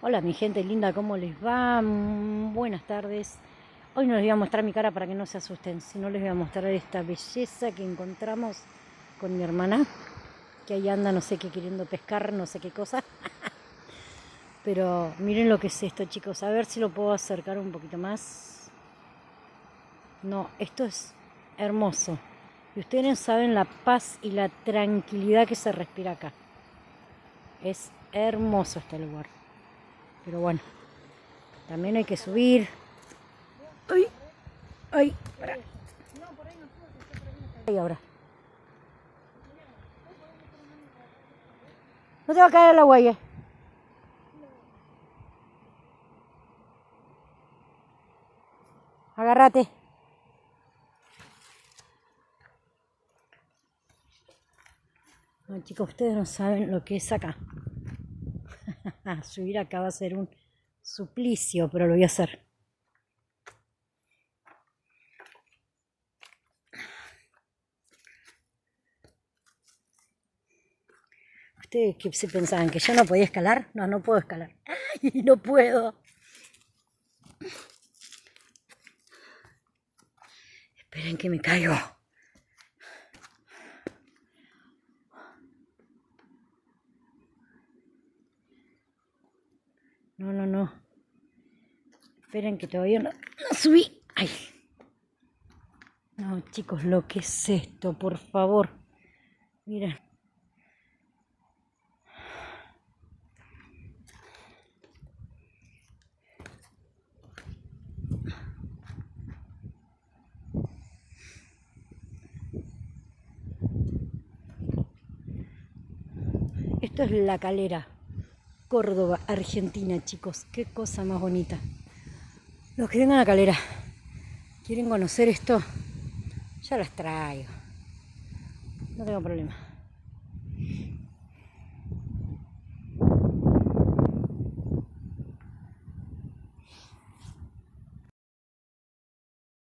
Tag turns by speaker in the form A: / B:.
A: Hola mi gente linda, ¿cómo les va? Buenas tardes. Hoy no les voy a mostrar mi cara para que no se asusten, sino les voy a mostrar esta belleza que encontramos con mi hermana, que ahí anda no sé qué queriendo pescar, no sé qué cosa. Pero miren lo que es esto, chicos, a ver si lo puedo acercar un poquito más. No, esto es hermoso. Y ustedes no saben la paz y la tranquilidad que se respira acá. Es hermoso este lugar. Pero bueno, también hay que subir. ¡Ay! ¡Ay! Para. Ahí ahora. No te va a caer el agua ahí. Agárrate. No, chicos, ustedes no saben lo que es acá. Subir acá va a ser un suplicio, pero lo voy a hacer. ¿Ustedes qué se pensaban? ¿Que yo no podía escalar? No, no puedo escalar. ¡Ay, no puedo! Esperen que me caigo. No, no, no. Esperen que todavía no subí. ¡Ay! No, chicos, lo que es esto, por favor. Miren. Esto es La Calera, Córdoba, Argentina, chicos. Qué cosa más bonita. Los que vengan a La Calera, quieren conocer esto, ya las traigo. No tengo problema.